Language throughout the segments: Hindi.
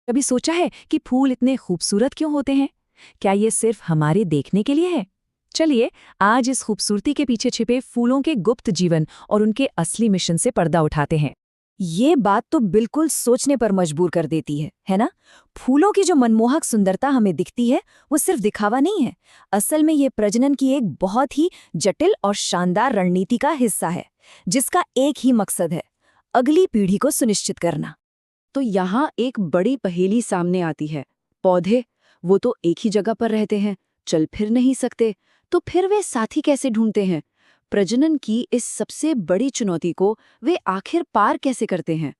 कभी सोचा है कि फूल इतने खूबसूरत क्यों होते हैं? क्या ये सिर्फ हमारे देखने के लिए है? चलिए आज इस खूबसूरती के पीछे छिपे फूलों के गुप्त जीवन और उनके असली मिशन से पर्दा उठाते हैं। ये बात तो बिल्कुल सोचने पर मजबूर कर देती है ना? फूलों की जो मनमोहक सुंदरता हमें दिखती है, वो सिर्फ दिखावा नहीं है। असल में ये प्रजनन की एक बहुत ही जटिल और शानदार रणनीति का हिस्सा है, जिसका एक ही मकसद है, अगली पीढ़ी को सुनिश्चित करना। तो यहाँ एक बड़ी पहेली सामने आती है। पौधे, वो तो एक ही जगह पर रहते हैं, चल फिर नहीं सकते, तो फिर वे साथी कैसे ढूंढते हैं? प्रजनन की इस सबसे बड़ी चुनौती को वे आखिर पार कैसे करते हैं?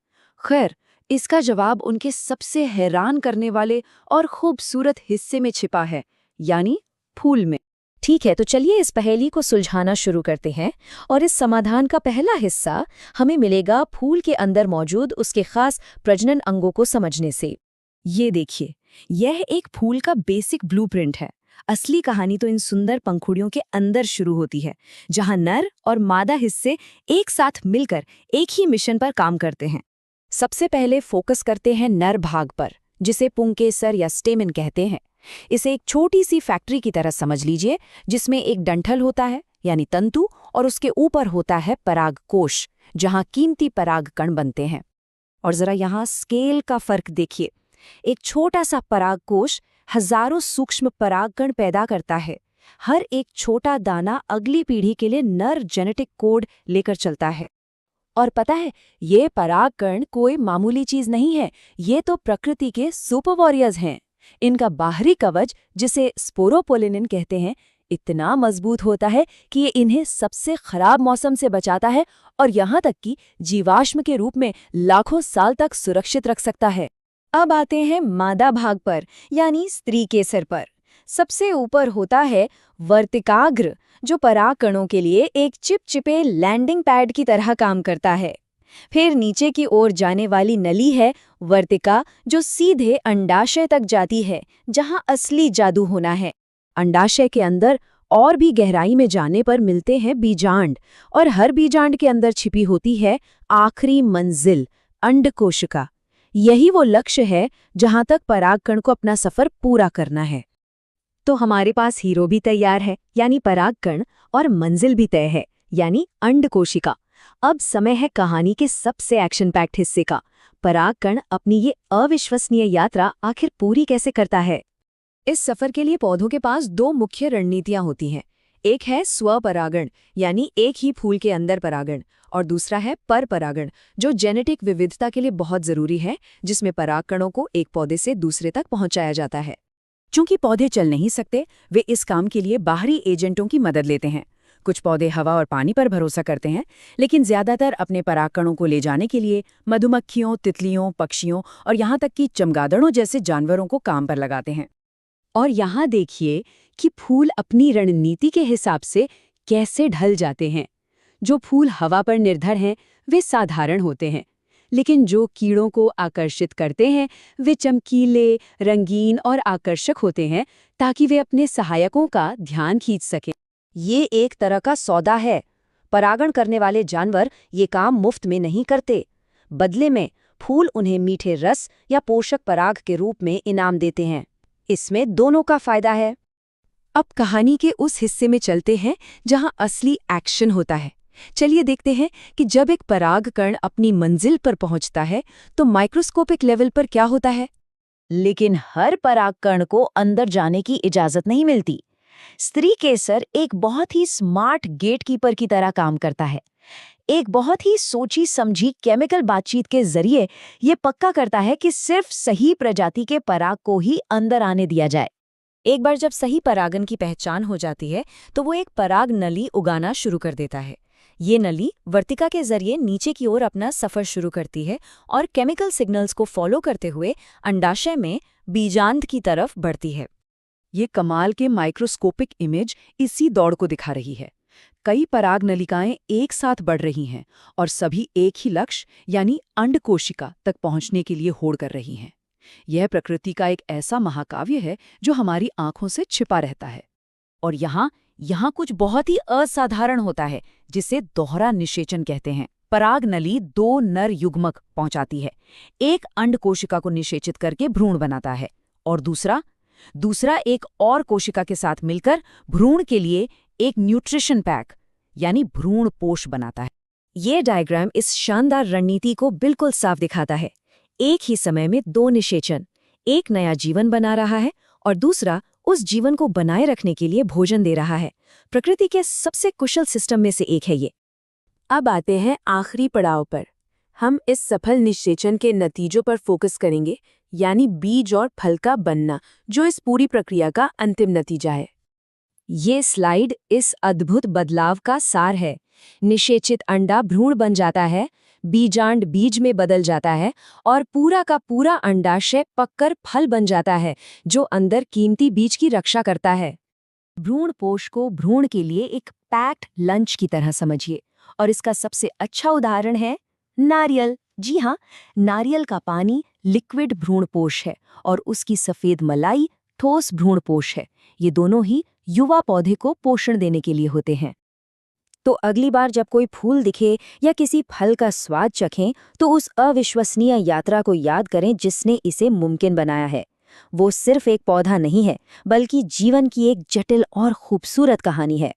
खैर, इसका जवाब उनके सबसे हैरान करने वाले और खूबसूरत हिस्से में छिपा है, यानी फूल में। ठीक है, तो चलिए इस पहेली को सुलझाना शुरू करते हैं। और इस समाधान का पहला हिस्सा हमें मिलेगा फूल के अंदर मौजूद उसके खास प्रजनन अंगों को समझने से। ये देखिए, यह एक फूल का बेसिक ब्लूप्रिंट है। असली कहानी तो इन सुंदर पंखुड़ियों के अंदर शुरू होती है, जहां नर और मादा हिस्से एक साथ मिलकर एक ही मिशन पर काम करते हैं। सबसे पहले फोकस करते हैं नर भाग पर, जिसे पुंकेसर या स्टेमन कहते हैं। इसे एक छोटी सी फैक्ट्री की तरह समझ लीजिए, जिसमें एक डंठल होता है यानी तंतु, और उसके ऊपर होता है परागकोश, जहां कीमती पराग कण बनते हैं। और जरा यहाँ स्केल का फर्क देखिए। एक छोटा सा परागकोश हजारों सूक्ष्म परागकण पैदा करता है। हर एक छोटा दाना अगली पीढ़ी के लिए नर जेनेटिक कोड लेकर चलता है। और पता है, ये परागकण कोई मामूली चीज नहीं है, ये तो प्रकृति के सुपर वॉरियर्स हैं। इनका बाहरी कवच, जिसे स्पोरोपोलिनिन कहते हैं, इतना मजबूत होता है कि ये इन्हें सबसे खराब मौसम से बचाता है और यहाँ तक कि जीवाश्म के रूप में लाखों साल तक सुरक्षित रख सकता है। अब आते हैं मादा भाग पर, यानी स्त्री केसर पर। सबसे ऊपर होता है वर्तिकाग्र, जो परागकणों के लिए एक चिपचिपे लैंडिंग पैड की तरह काम करता है। फिर नीचे की ओर जाने वाली नली है वर्तिका, जो सीधे अंडाशय तक जाती है, जहां असली जादू होना है। अंडाशय के अंदर और भी गहराई में जाने पर मिलते हैं बीजांड, और हर बीजांड के अंदर छिपी होती है आखिरी मंजिल, अंडकोशिका। यही वो लक्ष्य है जहां तक परागकण को अपना सफर पूरा करना है। तो हमारे पास हीरो भी तैयार है, यानी परागकण, और मंजिल भी तय है, यानी अंडकोशिका। अब समय है कहानी के सबसे एक्शन पैक्ड हिस्से का। परागकण अपनी ये अविश्वसनीय यात्रा आखिर पूरी कैसे करता है? इस सफर के लिए पौधों के पास दो मुख्य रणनीतियां होती हैं। एक है स्वपरागण, यानी एक ही फूल के अंदर परागण, और दूसरा है परपरागण, जो जेनेटिक विविधता के लिए बहुत जरूरी है, जिसमें परागकणों को एक पौधे से दूसरे तक पहुंचाया जाता है। चूंकि पौधे चल नहीं सकते, वे इस काम के लिए बाहरी एजेंटों की मदद लेते हैं। कुछ पौधे हवा और पानी पर भरोसा करते हैं, लेकिन ज्यादातर अपने परागकणों को ले जाने के लिए मधुमक्खियों, तितलियों, पक्षियों और यहाँ तक कि चमगादड़ों जैसे जानवरों को काम पर लगाते हैं। और यहाँ देखिए कि फूल अपनी रणनीति के हिसाब से कैसे ढल जाते हैं। जो फूल हवा पर निर्भर हैं, वे साधारण होते हैं, लेकिन जो कीड़ों को आकर्षित करते हैं, वे चमकीले, रंगीन और आकर्षक होते हैं, ताकि वे अपने सहायकों का ध्यान खींच सकें। ये एक तरह का सौदा है। परागण करने वाले जानवर ये काम मुफ्त में नहीं करते। बदले में फूल उन्हें मीठे रस या पोषक पराग के रूप में इनाम देते हैं। इसमें दोनों का फायदा है। अब कहानी के उस हिस्से में चलते हैं जहां असली एक्शन होता है। चलिए देखते हैं कि जब एक परागकण अपनी मंजिल पर पहुंचता है तो माइक्रोस्कोपिक लेवल पर क्या होता है। लेकिन हर परागकण को अंदर जाने की इजाजत नहीं मिलती। स्त्री केसर एक बहुत ही स्मार्ट गेटकीपर की तरह काम करता है। एक बहुत ही सोची समझी केमिकल बातचीत के जरिए ये पक्का करता है कि सिर्फ सही प्रजाति के पराग को ही अंदर आने दिया जाए। एक बार जब सही परागन की पहचान हो जाती है, तो वो एक पराग नली उगाना शुरू कर देता है। ये नली वर्तिका के जरिए नीचे की ओर अपना सफर शुरू करती है और केमिकल सिग्नल्स को फॉलो करते हुए अंडाशय में बीजांड की तरफ बढ़ती है। ये कमाल के माइक्रोस्कोपिक इमेज इसी दौड़ को दिखा रही है। कई पराग नलिकाएं एक साथ बढ़ रही हैं और सभी एक ही लक्ष्य, यानी अंडकोशिका तक पहुंचने के लिए होड़ कर रही हैं। यह प्रकृति का एक ऐसा महाकाव्य है जो हमारी आंखों से छिपा रहता है। और यहाँ कुछ बहुत ही असाधारण होता है, जिसे दोहरा निषेचन कहते हैं। परागनली 2 नर युग्मक पहुंचाती है। एक अंड कोशिका को निषेचित करके भ्रूण बनाता है और दूसरा एक और कोशिका के साथ मिलकर भ्रूण के लिए एक न्यूट्रिशन पैक यानी भ्रूण पोष बनाता है। ये डायग्राम इस शानदार रणनीति को बिल्कुल साफ दिखाता है। एक ही समय में 2 निषेचन, एक नया जीवन बना रहा है और दूसरा उस जीवन को बनाए रखने के लिए भोजन दे रहा है। प्रकृति के सबसे कुशल सिस्टम में से एक है ये। अब आते हैं आखिरी पड़ाव पर। हम इस सफल निषेचन के नतीजों पर फोकस करेंगे, यानी बीज और फल का बनना, जो इस पूरी प्रक्रिया का अंतिम नतीजा है। ये स्लाइड इस अद्भुत बदलाव का सार है। निषेचित अंडा भ्रूण बन जाता है, बीजांड बीज में बदल जाता है और पूरा का पूरा अंडाशय पककर फल बन जाता है, जो अंदर कीमती बीज की रक्षा करता है। भ्रूण पोष को भ्रूण के लिए एक पैक्ड लंच की तरह समझिए, और इसका सबसे अच्छा उदाहरण है नारियल। जी हाँ, नारियल का पानी लिक्विड भ्रूण पोष है और उसकी सफेद मलाई ठोस भ्रूण पोष है। ये दोनों ही युवा पौधे को पोषण देने के लिए होते हैं। तो अगली बार जब कोई फूल दिखे या किसी फल का स्वाद चखें, तो उस अविश्वसनीय यात्रा को याद करें जिसने इसे मुमकिन बनाया है। वो सिर्फ एक पौधा नहीं है, बल्कि जीवन की एक जटिल और खूबसूरत कहानी है।